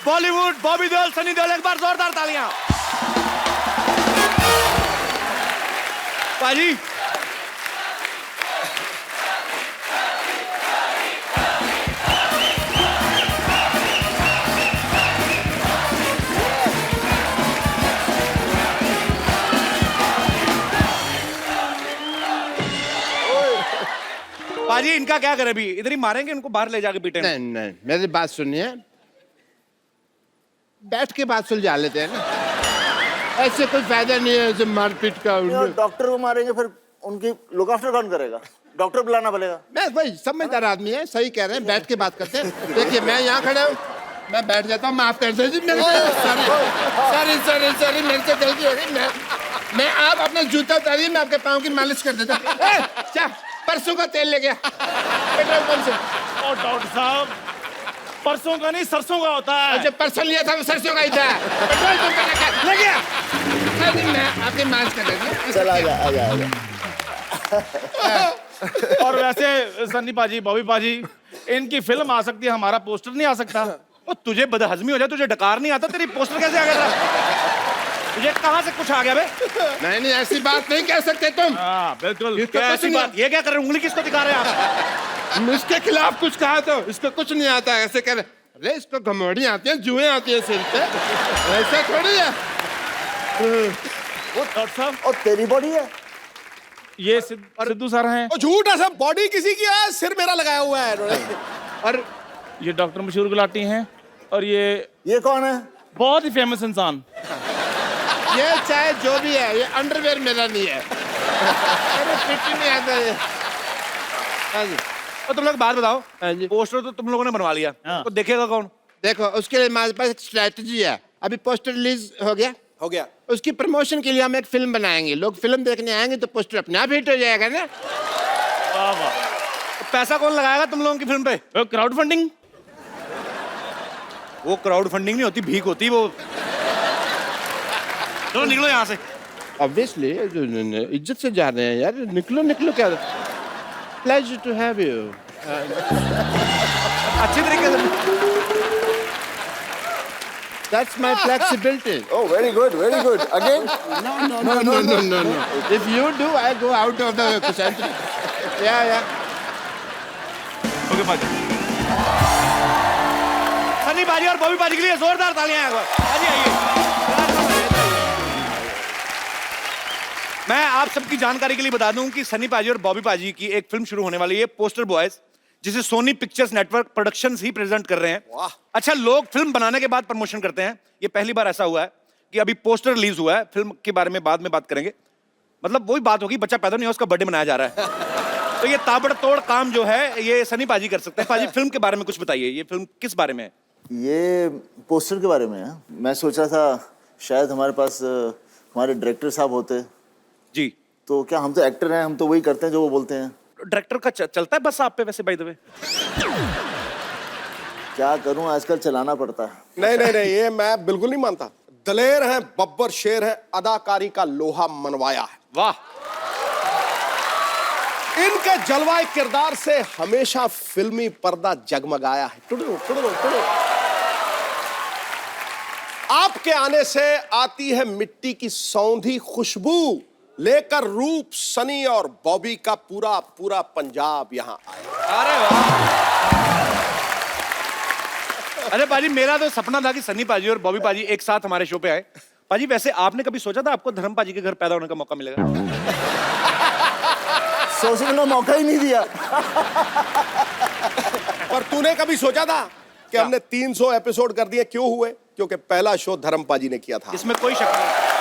बॉलीवुड, बॉबी देओल, सनी देओल, एक बार जोरदार तालियां। पाजी पाजी इनका क्या करें अभी? इधर ही मारेंगे इनको, बाहर ले जाके पीटेंगे? नहीं नहीं, मेरी बात सुनिए, बैठ के बात सुलझा लेते हैं ना, ऐसे कोई फायदा नहीं है मारपीट का। डॉक्टर को मारेंगे फिर उनकी लुक आफ्टर कौन करेगा? डॉक्टर बुलाना पड़ेगा। मैं भाई समझदार आदमी है, सही कह रहे हैं, बैठ के बात करते हैं। देखिए मैं यहाँ खड़ा हूँ, मैं बैठ जाता हूँ, माफ कर दीजिए मेरे सॉरी सॉरी सॉरी, मेरे से गलती हो गई। मैं आप अपना जूता उतारिए, मैं आपके पाँव की मालिश कर देता हूँ। परसों का तेल ले गया पेट्रोल पंप से। और डॉक्टर साहब परसों का नहीं सरसों का होता है। जब परसों लिया था वो सरसों का ही था, पेट्रोल पंप पे ले गया। मैं आपकी मालिश कर देता हूँ। चल आजा आजा आजा। और वैसे सन्नी पाजी, बॉबी पाजी, इनकी फिल्म आ सकती है, हमारा पोस्टर नहीं आ सकता। और तुझे बदहजमी हो जाए, तुझे डकार नहीं आता, तेरी पोस्टर कैसे आ गया? तुझे कहाँ से कुछ आ गया बे? नहीं नहीं, ऐसी बात नहीं कह सकते तुम। हाँ बिल्कुल, इसको क्या कुछ ऐसी नहीं- बात? ये क्या कर रहे हैं? उंगली किसको दिखा रहे हैं आप? इसके खिलाफ कुछ कहा तो इसको कुछ नहीं आता है, ऐसे कह रहे। अरे इसको घमौड़ी आती है, जुएं आती है सिर पे, ऐसा थोड़ी है। वो डॉक्टर साहब, और तेरी बॉडी है। ये सिद्धू सर हैं। झूठ है सब, बॉडी किसी की है, सिर मेरा लगाया हुआ है। और ये डॉक्टर मशहूर गुलाटी हैं। और ये कौन है? बहुत ही फेमस इंसान। ये चाहे जो भी है, ये अंडरवेयर मेरा नहीं है। अरे फिट ही नहीं आता ये। हाँ जी। और तुम लोग बात बताओ, हाँ जी। पोस्टर तो तुम लोगों ने बनवा लिया, तो देखेगा कौन? देखो उसके लिए हमारे पास एक स्ट्रेटजी है। अभी पोस्टर रिलीज हो गया, उसकी प्रमोशन के लिए हम एक फिल्म बनाएंगे। लोग फिल्म देखने आएंगे तो पोस्टर अपने आप हिट हो जाएगा ना। वाह वाह। तो पैसा कौन लगाएगा तुम लोगों की फिल्म पे? Crowd funding? वो क्राउड फंडिंग नहीं होती, भीख होती वो। चलो निकलो यहाँ से। ऑब्वियसली इज्जत से जा रहे हैं यार, निकलो निकलो। क्या प्लेजर टू हैव यू। अच्छी तरीके से। That's my flexibility. Oh, very good, very good. Again? No. If you do, I go out of the center. Yeah. Okay पाजी। सनी पाजी और बॉबी पाजी के लिए जोरदार तालियां हैं। पाजी आइए। मैं आप सबकी जानकारी के लिए बता दूं कि सनी पाजी और बॉबी पाजी की एक फिल्म शुरू होने वाली है, पोस्टर बॉयज, जिसे सोनी पिक्चर्स नेटवर्क प्रोडक्शंस ही प्रेजेंट कर रहे हैं। अच्छा, लोग फिल्म बनाने के बाद प्रमोशन करते हैं। ये पहली बार ऐसा हुआ है कि अभी पोस्टर रिलीज हुआ है, फिल्म के बारे में बाद में बात करेंगे। मतलब वही बात होगी, बच्चा पैदा नहीं हुआ, उसका बर्थडे मनाया जा रहा है। तो ये ताबड़तोड़ काम जो है ये सनी पाजी कर सकते हैं। पाजी फिल्म के बारे में कुछ बताइए, ये फिल्म किस बारे में है? ये पोस्टर के बारे में है। मैं सोच रहा था शायद हमारे पास हमारे डायरेक्टर साहब होते जी। तो क्या, हम तो एक्टर हैं, हम तो वही करते हैं जो वो बोलते हैं। डायरेक्टर का चलता है बस आप पे वैसे, बाय द वे? क्या करूं, आजकल चलाना पड़ता है। नहीं, ये मैं बिल्कुल नहीं मानता। दलेर है, बब्बर शेर है, अदाकारी का लोहा मनवाया है। वाह। इनके जलवाए किरदार से हमेशा फिल्मी पर्दा जगमगाया है। टुडू। आपके आने से आती है मिट्टी की सौंधी खुशबू, लेकर रूप सनी और बॉबी का पूरा पंजाब यहाँ आया। अरे वाह। अरे पाजी, मेरा तो सपना था कि सनी पाजी और बॉबी पाजी एक साथ हमारे शो पे आए। पाजी वैसे आपने कभी सोचा था आपको धर्म पाजी के घर पैदा होने का मौका मिलेगा? सोचने का मौका ही नहीं दिया। पर तूने कभी सोचा था कि हमने 300 एपिसोड कर दिए? क्यों हुए? क्योंकि पहला शो धर्म पाजी ने किया था। इसमें कोई शक नहीं।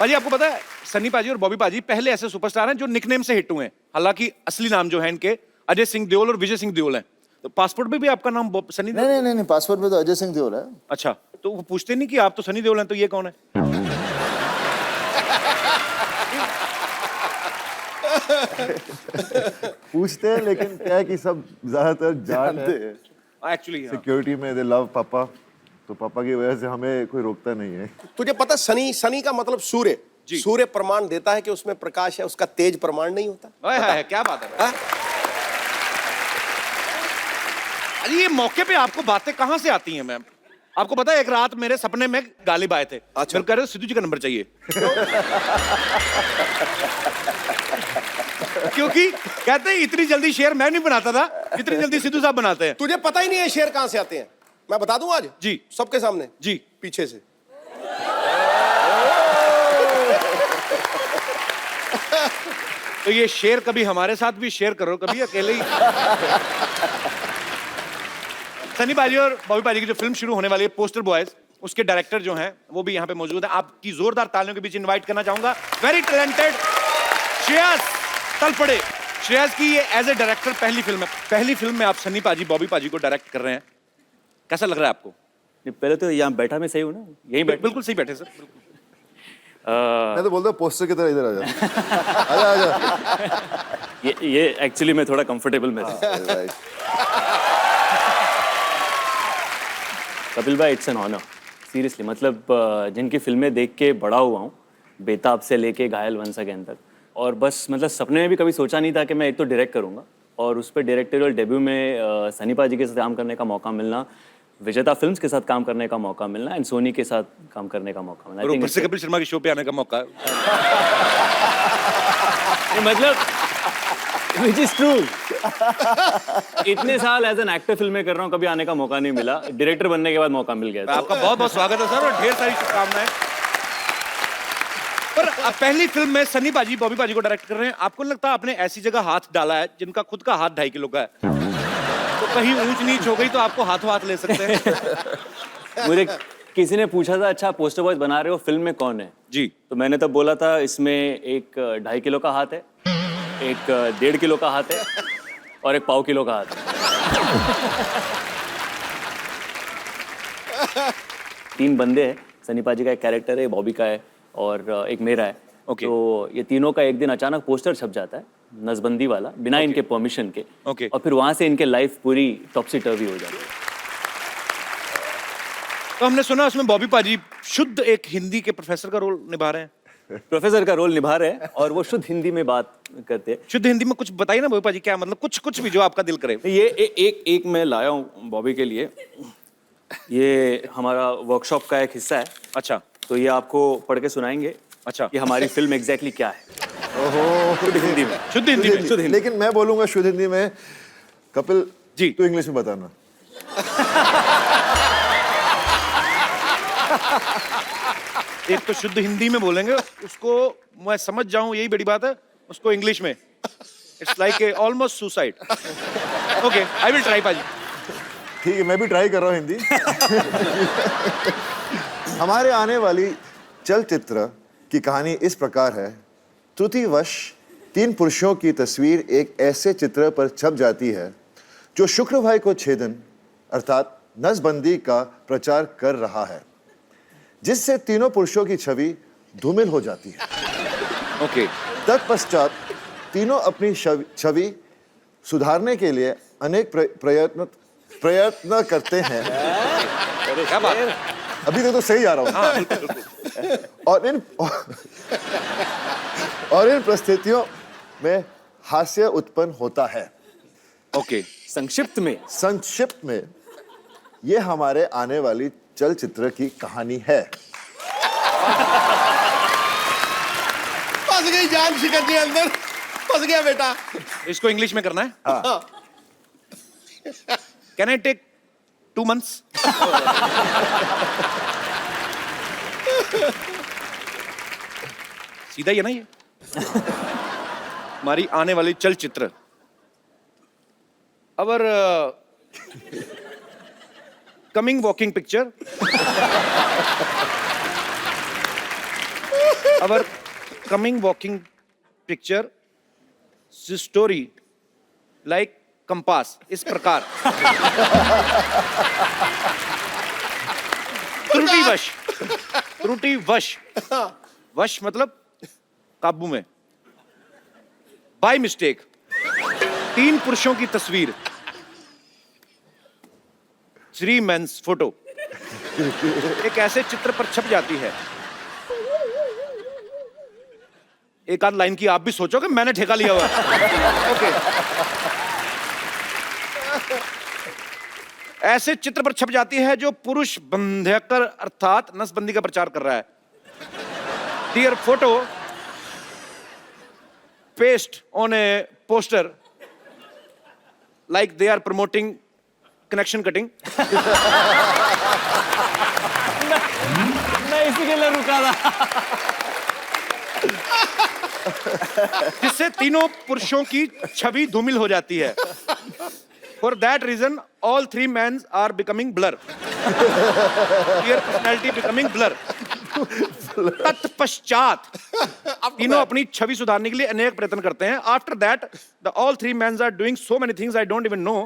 पाजी आपको पता है, सनी पाजी और बॉबी पाजी पहले ऐसे सुपरस्टार हैं जो निकनेम से हिट हुए हैं। हालांकि असली नाम जो है इनके अजय सिंह देओल और विजय सिंह देओल हैं। तो पासपोर्ट पे भी आपका नाम सनी देओल? नहीं, पासपोर्ट में तो अजय सिंह देओल है। अच्छा, तो वो पूछते नहीं कि आप तो सनी देओल हैं, तो ये कौन है? पूछते हैं, लेकिन क्या है कि सब ज्यादातर जानते हैं। एक्चुअली सिक्योरिटी में दे लव पापा, तो पापा की वजह से हमें कोई रोकता नहीं है। तुझे पता सनी का मतलब सूर्य। सूर्य प्रमाण देता है कि उसमें प्रकाश है, उसका तेज प्रमाण नहीं होता। क्या बात है। अरे ये मौके पे आपको बातें कहाँ से आती हैं मैम? आपको पता है एक रात मेरे सपने में गालिब आए थे। अच्छा। फिर कह रहे सिद्धू जी का नंबर चाहिए। क्योंकि कहते हैं इतनी जल्दी शेर मैं नहीं बनाता था, इतनी जल्दी सिद्धू साहब बनाते हैं। तुझे पता ही नहीं है शेर कहां से आते हैं। मैं बता दूं आज जी। सबके सामने जी। पीछे से। तो ये शेर कभी हमारे साथ भी शेयर करो, कभी अकेले ही। सनी पाजी और बॉबी पाजी की जो फिल्म शुरू होने वाली है पोस्टर बॉयज, उसके डायरेक्टर जो हैं वो भी यहाँ पे मौजूद है। आपकी जोरदार तालियों के बीच इनवाइट करना चाहूंगा वेरी टैलेंटेड श्रेयस तलपड़े। श्रेयस की ये एज ए डायरेक्टर पहली फिल्म है। पहली फिल्म में आप सनी पाजी बॉबी पाजी को डायरेक्ट कर रहे हैं, कैसा लग रहा है आपको? पहले तो यहाँ बैठा मैं सही हूँ ना, यहीं बैठ। बिल्कुल सही बैठे सर। मैं तो बोलता हूँ पोस्टर की तरह इधर आ जा। आजा आजा। ये एक्चुअली मैं थोड़ा कंफर्टेबल में था। राइट। कपिल भाई, इट्स एन ऑनर सीरियसली। मतलब जिनकी फिल्में देख के बड़ा हुआ हूँ, बेताब से लेके घायल 1 सेकंड तक, और बस मतलब सपने में भी कभी सोचा नहीं था कि मैं एक तो डायरेक्ट करूँगा और उस पर डायरेक्टोरियल डेब्यू में सनी पाजी के साथ काम करने का मौका मिलना, विजेता फिल्म्स के साथ काम करने का मौका मिलना एंड सोनी के साथ काम करने का मौका मिलना। और ऊपर से कपिल शर्मा के शो पे आने का मौका। मतलब विच इज ट्रू। इतने साल एज एन एक्टर फिल्में कर रहा हूँ, कभी आने का मौका नहीं मिला। डायरेक्टर बनने के बाद मौका मिल गया। आपका बहुत बहुत स्वागत है सर और ढेर सारी शुभकामनाएं। पर अब पहली फिल्म में सनी पाजी बॉबी पाजी को डायरेक्ट कर रहे हैं। आपको नहीं लगता आपने ऐसी जगह हाथ डाला है जिनका खुद का हाथ 2.5 किलो का है, तो कहीं ऊंच नीच हो गई तो आपको हाथों हाथ ले सकते हैं। मुझे किसी ने पूछा था, अच्छा पोस्टर बॉयज बना रहे हो, फिल्म में कौन है? जी। तो मैंने तब बोला था, इसमें एक 2.5 किलो का हाथ है, एक 1.5 किलो का हाथ है और एक 1.5 किलो का हाथ है। 3 बंदे हैं। सनी पाजी का एक कैरेक्टर है, बॉबी का है और एक मेरा है। Okay. तो ये तीनों का एक दिन अचानक पोस्टर छप जाता है, नसबंदी वाला, बिना इनके परमिशन के। Okay. और फिर वहां से इनके लाइफ पूरी टॉपसी टर्वी हो जाती है। तो हमने सुना उसमें बॉबी पाजी शुद्ध एक हिंदी के प्रोफेसर का रोल निभा रहे हैं। प्रोफेसर का रोल निभा रहे हैं और वो शुद्ध हिंदी में बात करते हैं। शुद्ध हिंदी में कुछ बताइए ना बॉबी पाजी, क्या मतलब कुछ भी जो आपका दिल करे। ये एक मैं लाया हूँ बॉबी के लिए। ये हमारा वर्कशॉप का एक हिस्सा है। अच्छा। तो ये आपको पढ़ के सुनाएंगे। अच्छा। कि हमारी फिल्म एग्जैक्टली क्या है। ओहो। शुद्ध हिंदी में। शुद्ध हिंदी में। शुद्ध हिंदी। लेकिन मैं बोलूंगा शुद्ध हिंदी में। कपिल जी। तू इंग्लिश में बताना। एक तो शुद्ध हिंदी में बोलेंगे, उसको मैं समझ जाऊं यही बड़ी बात है, उसको इंग्लिश में it's like a almost suicide. Okay, I will try पाजी। ठीक है, मैं भी ट्राई कर रहा हूँ हिंदी। हमारे आने वाली चलचित्र की कहानी इस प्रकार है। त्रुटिवश 3 पुरुषों की तस्वीर एक ऐसे चित्र पर छप जाती है जो शुक्र भाई को छेदन अर्थात नसबंदी का प्रचार कर रहा है, जिससे तीनों पुरुषों की छवि धूमिल हो जाती है। ओके। तत्पश्चात तीनों अपनी छवि सुधारने के लिए अनेक प्रयत्न करते हैं। क्या बात है? अभी तक तो सही जा रहा हूँ। और इन परिस्थितियों में हास्य उत्पन्न होता है। ओके। संक्षिप्त संक्षिप्त में ये हमारे आने वाली चलचित्र की कहानी है। फंस गई जान शिकन जी अंदर, फंस गया बेटा। इसको इंग्लिश में करना है। हाँ। Can I take 2 months? सीधा ही है ना ये? हमारी आने वाली चलचित्र our coming walking picture, our coming walking picture story like compass, इस प्रकार। त्रुटिवश वश मतलब काबू में, बाय मिस्टेक 3 पुरुषों की तस्वीर, 3 मेंस फोटो एक ऐसे चित्र पर छप जाती है। एक आध लाइन की आप भी सोचोगे, मैंने ठेका लिया हुआ। ओके। ऐसे चित्र पर छप जाती है जो पुरुष बंध्यकर अर्थात नसबंदी का प्रचार कर रहा है। Dear photo paste on a poster like they are promoting connection cutting. मैं इसी के लिए रुका था। जिससे तीनों पुरुषों की छवि धूमिल हो जाती है। For that reason, all three men are becoming blur. Their personality becoming blur. तत्पश्चात तीनों अपनी छवि सुधारने के लिए अनेक प्रयत्न करते हैं। After that, the all three men are doing so many things I don't even know.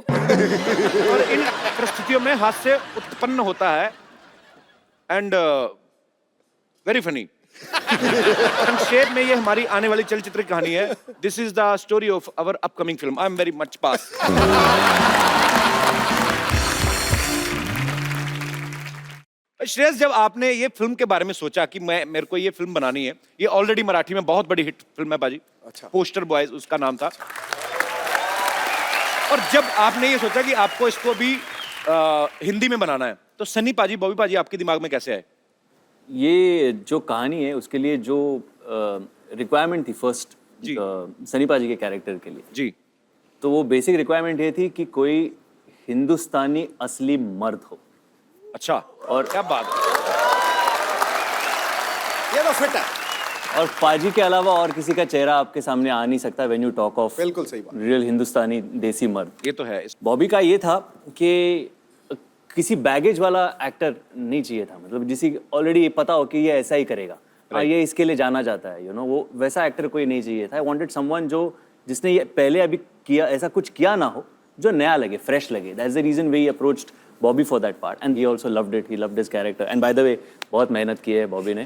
और इन परिस्थितियों में हास्य उत्पन्न होता है and very funny. संक्षेप में ये हमारी आने वाली चलचित्र की कहानी है। This is the story of our upcoming film. I am very much pass. Shreyas, जब आपने ये फिल्म के बारे में सोचा कि मेरे को ये फिल्म बनानी है, ये ऑलरेडी मराठी में बहुत बड़ी हिट फिल्म है बाजी। अच्छा। पोस्टर बॉयज उसका नाम था। और जब आपने ये सोचा कि आपको इसको भी हिंदी में बनाना है, तो सनी पाजी, बॉबी पाजी आपके दिमाग में कैसे आए? ये जो कहानी है उसके लिए जो रिक्वायरमेंट थी फर्स्ट जी। सनी पाजी के कैरेक्टर के लिए, जी। तो वो बेसिक रिक्वायरमेंट ये थी कि कोई हिंदुस्तानी असली मर्द हो। अच्छा, और क्या बात है। ये तो फिट है। और पाजी के अलावा और किसी का चेहरा आपके सामने आ नहीं सकता व्हेन यू टॉक ऑफ बिल्कुल सही बात। रियल हिंदुस्तानी देसी मर्द। ये तो है। बॉबी का ये था कि किसी बैगेज वाला एक्टर नहीं चाहिए था, मतलब जिसे ऑलरेडी पता हो कि ये ऐसा ही करेगा, ये इसके लिए जाना जाता है, यू नो, वो वैसा एक्टर कोई नहीं चाहिए था। आई वांटेड समवन जो जिसने ये पहले अभी किया ऐसा कुछ किया ना हो, जो नया लगे, फ्रेश लगे। That's the reason we approached Bobby for that part and he also loved it. He loved his character and by the way बहुत मेहनत की है बॉबी ने।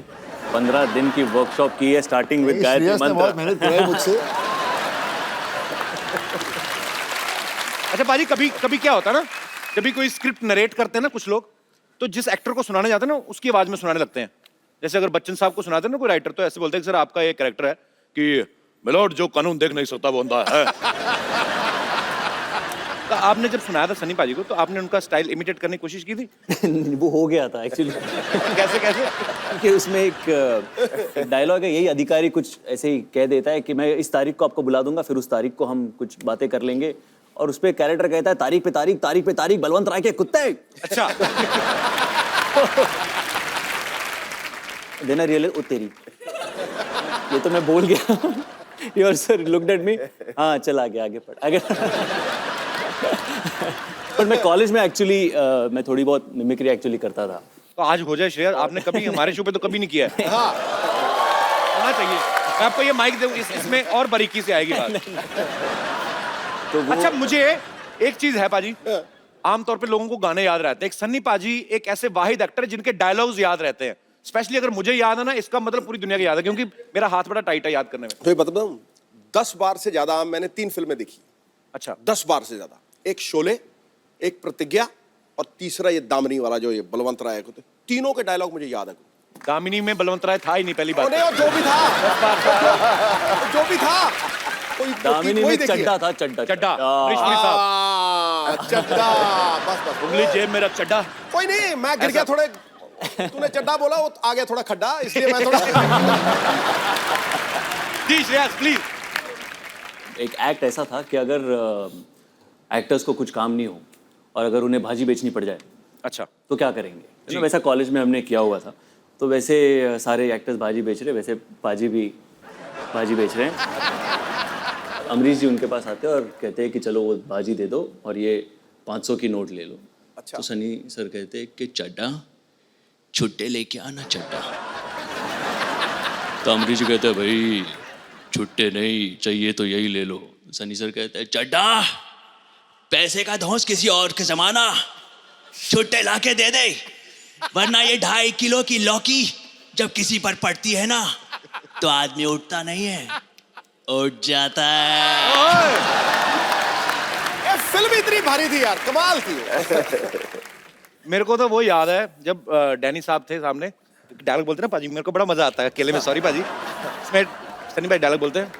15 दिन की वर्कशॉप की है, स्टार्टिंग विद गायत्री श्रेयस ने बहुत मंत्र। मेहनत कराई मुझसे। अच्छा पाजी, कभी कभी क्या होता है ना, जब भी कोई स्क्रिप्ट नरेट करते हैं ना कुछ लोग, तो जिस एक्टर को सुनाने जाते हैं ना उसकी आवाज में सुनाने लगते हैं। जैसे अगर बच्चन साहब को सुनाते हैं ना कोई राइटर, तो ऐसे बोलते हैं कि सर आपका ये कैरेक्टर है कि मिलोड जो कानून देख नहीं सकता वो अंधा है। तो आपने जब सुनाया था सनी पाजी को, तो आपने उनका स्टाइल इमिटेट करने की कोशिश की थी? वो हो गया था एक्चुअली। कैसे कैसे? कि उसमें एक डायलॉग है, यही अधिकारी कुछ ऐसे ही कह देता है कि मैं इस तारीख को आपको बुला दूंगा, फिर उस तारीख को हम कुछ बातें कर लेंगे, और उस पे कैरेक्टर कहता है तारीख पे तारीख, तारीख पे तारीख, बलवंत राय के कुत्ते। अच्छा। देना रियल ओ तेरी, ये तो मैं बोल गया। Your sir looked at me, हाँ चल आगे आगे पढ़ आगे। पर मैं कॉलेज में एक्चुअली मैं थोड़ी बहुत मिमिक्री एक्चुअली करता था। तो आज हो जाए श्रेयस, आपने कभी हमारे शो पे तो कभी नहीं किया है। हाँ, होना चाहिए। मैं आपको ये माइक दूं, इसमें और बारीकी से आएगी बात। तो अच्छा, मुझे एक चीज है पाजी, आमतौर पे लोगों को गाने याद रहते हैं। एक सन्नी पाजी एक ऐसे वाहिद एक्टर है जिनके डायलॉग्स याद रहते हैं। स्पेशली अगर मुझे याद है ना, इसका मतलब पूरी दुनिया को याद है, क्योंकि मेरा हाथ बड़ा टाइट है याद करने में। तो ये बताऊं, 10 बार से ज्यादा मैंने 3 फिल्में देखी। अच्छा। 10 बार से ज्यादा। एक शोले, एक प्रतिज्ञा, और तीसरा ये दामिनी वाला जो ये बलवंत राय को, तीनों के डायलॉग मुझे याद है। दामिनी में बलवंत राय था ही नहीं, पहली बात। और जो भी था, जो भी था, दामिनी में चड्डा था, चड्डा चड्डा, रिश्वी साहब, चड्डा, बस उंगली जेब में रख चड्डा। कोई नहीं, मैं गिर गया थोड़े, तूने चड्डा बोला, वो आ गया थोड़ा खड्डा, इसलिए मैं थोड़ा। जी श्रेयस प्लीज। एक एक्ट ऐसा था कि अगर एक्टर्स को कुछ काम नहीं हो और अगर उन्हें भाजी बेचनी पड़ जाए, अच्छा, तो क्या करेंगे। वैसा कॉलेज में हमने किया हुआ था, तो वैसे सारे एक्टर्स भाजी बेच रहे, वैसे पाजी भी भाजी बेच रहे हैं। अमरीश जी उनके पास आते हैं और कहते हैं कि चलो वो भाजी दे दो और ये 500 की नोट ले लो। अच्छा। तो सनी सर कहते हैं कि चड्डा छुट्टे लेके आना चड्डा। तो अमरीश जी कहते हैं भाई छुट्टे नहीं चाहिए तो यही ले लो। सनी सर कहते हैं चड्डा पैसे का धौंस किसी और के जमाना, छुट्टे लाके दे दे, वरना ये 2.5 किलो की लौकी जब किसी पर पड़ती है ना, तो आदमी उठता नहीं है, उठ जाता है। ये फिल्म इतनी भारी थी यार, कमाल थी। मेरे को तो वो याद है जब डैनी साहब थे सामने, डायलॉग बोलते ना पाजी, मेरे को बड़ा मजा आता है अकेले में। सॉरी पाजी, इसमें सनी भाई डायलॉग बोलते हैं,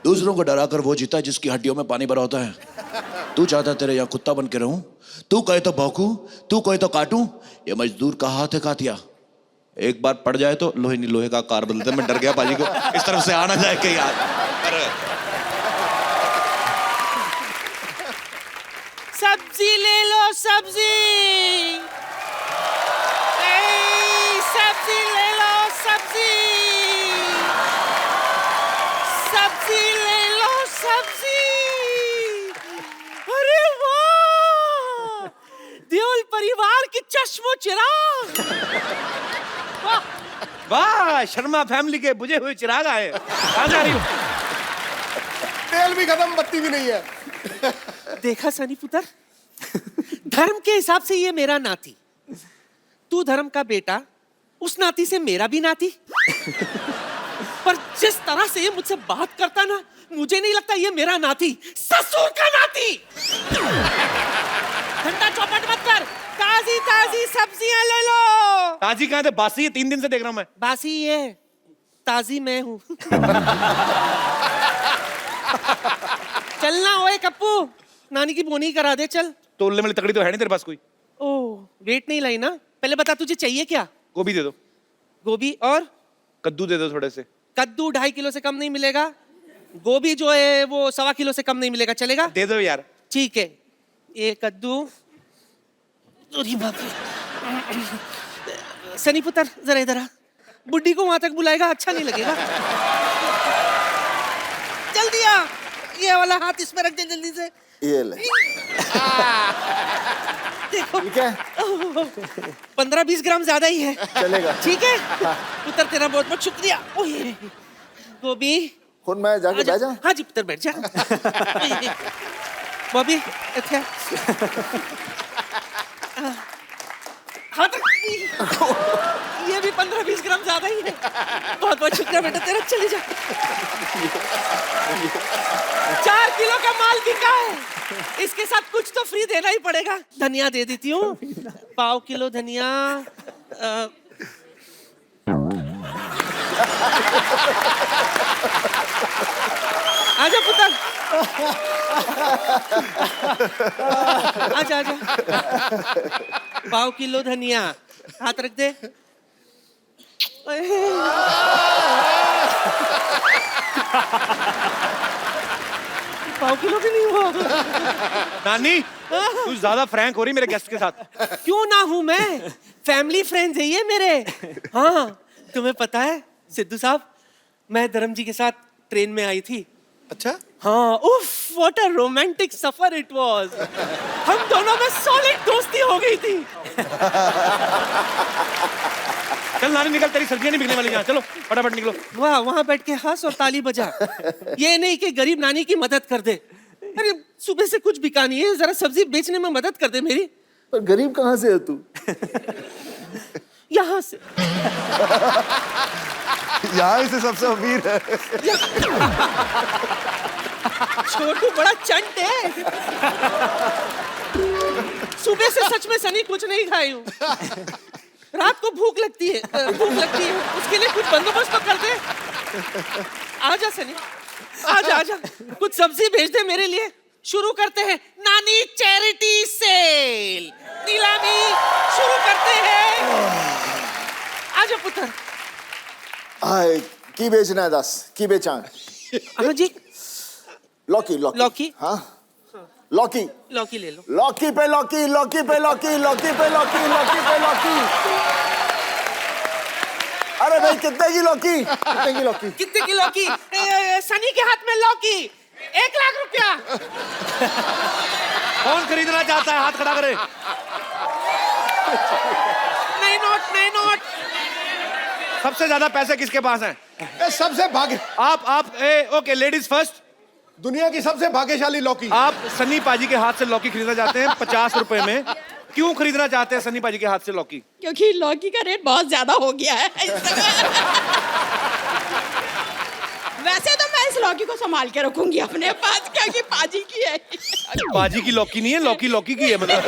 दूसरों को डराकर वो जीता जिसकी हड्डियों में पानी भरा होता है। तू चाहता तेरे यहाँ कुत्ता बन के रहूं? तू कहे तो भौंकू, तू कहे तो काटूं। ये मजदूर का हाथ है कातिया, एक बार पड़ जाए तो लोहे नहीं लोहे का कार बदलते। मैं डर गया पाजी को इस तरफ से आना जाए कहीं यार। सब्जी ले लो सब्जी, सब्जी ले लो सब्जी, सब्जी ले लो सब्जी। अरे वाह, देओल परिवार की चश्मो चिराग। वाह, शर्मा फैमिली के बुझे हुए चिराग आए। कहाँ जा रही हो? तेल भी खत्म, बत्ती भी नहीं है। देखा सनी पुत्र, धर्म के हिसाब से ये मेरा नाती, तू धर्म का बेटा, उस नाती से मेरा भी नाती। पर जिस तरह से ये मुझसे बात करता ना, मुझे नहीं लगता ये मेरा नाती, ससुर का नाती। ठंडा चौपट मत कर, ताजी ताजी सब्जियां ले लो। ताजी कहाँ थे? बासी है, 3 दिन से देख रहा हूँ मैं। बासी ये, ताजी मैं हूँ। चलना ओए कप्पू, नानी की बोनी करा दे चल। तोलने वाली तकड़ी तो है नहीं तेरे पास कोई? ओह, वेट नहीं लाई ना। पहले बता तुझे चाहिए क्या? गोभी दे दो। गोभी और कद्दू दे दो थोड़े से। कद्दू 2.5 किलो से कम नहीं मिलेगा। गोभी जो है वो 1.25 किलो से कम नहीं मिलेगा, चलेगा? दे दो यार। ठीक है, ये कद्दू। अरे बाप रे। सनी पुत्र जरा इधर आ, बुड्ढी को वहां तक बुलाएगा अच्छा नहीं लगेगा। जल्दी आ, ये वाला हाथ इसमें रख दे जल्दी से। ये ले। देखो ठीक है, 15-20 ग्राम ज्यादा ही है। चलेगा। ठीक है पुत्र, तेरा बहुत बहुत शुक्रिया। ओए गोभी, हुन मैं जाके बैठ जा। हाँ जी पुत्र बैठ जा। बॉबी अच्छा, हाँ तो ये भी 15-20 ग्राम ज्यादा ही है। बहुत बहुत शुक्रिया बेटा तेरा, चले जा। 4 किलो का माल बिका है, इसके साथ कुछ तो फ्री देना ही पड़ेगा। धनिया दे देती हूँ, 1/4 किलो धनिया। आजा पुत्र, आजा आजा। 1/4 किलो धनिया, हाथ रख दे। 1/4 किलो भी नहीं हुआ। नानी, तू ज्यादा फ्रैंक हो रही मेरे गेस्ट के साथ। क्यों ना हूं मैं, फैमिली फ्रेंड्स है ये मेरे। हाँ, तुम्हें पता है सिद्धू साहब, मैं धर्म जी के साथ ट्रेन में आई थी। अच्छा, हाँ, उफ, what a romantic suffer it was. हम दोनों में सॉलिड दोस्ती हो गई थी। चल नानी निकल, तेरी सब्जियां नहीं बिकने वाली यहाँ। चलो फटाफट निकलो। वाह, वहां बैठ के हंस और ताली बजा। ये नहीं कि गरीब नानी की मदद कर दे। अरे सुबह से कुछ बिका नहीं है, जरा सब्जी बेचने में मदद कर दे मेरी। पर गरीब कहाँ से है तू? यहाँ से। यहाँ से सबसे अमीर है। छोटू बड़ा चंट है। सुबह से सच में सनी कुछ नहीं खाई हूँ। रात को भूख लगती है, उसके लिए कुछ बंदोबस्त तो कर दे। आजा सनी, आजा आजा, कुछ सब्जी भेज दे मेरे लिए। शुरू करते हैं नानी चैरिटी सेल, नीलामी शुरू करते हैं। आजा पुत्र। हाय, की बेचना है? 10 की बेचा? हाँ जी, लौकी लौकी लौकी? हाँ, लौकी लौकी ले लो। लौकी पे लौकी, लौकी पे लौकी, लौकी पे लौकी, लौकी पे लौकी। अरे भाई कितने की लौकी? कितने की लौकी? कितने की लौकी? सनी के हाथ में लौकी, 1 लाख रुपया। कौन खरीदना चाहता है? हाथ खड़ा करे। नहीं नोट, नहीं नोट। सबसे ज्यादा पैसे किसके पास हैं? सबसे भाग्य, आप ओके, लेडीज फर्स्ट। दुनिया की सबसे भाग्यशाली लौकी। आप सन्नी पाजी के हाथ से लौकी खरीदना चाहते हैं 50 रुपए में। क्यों खरीदना चाहते हैं सन्नी पाजी के हाथ से लौकी? क्योंकि लौकी का रेट बहुत ज्यादा हो गया है। वैसे तो मैं इस लौकी को संभाल के रखूंगी अपने पास, क्योंकि पाजी की है। पाजी की लौकी नहीं है, लौकी लौकी की है मतलब।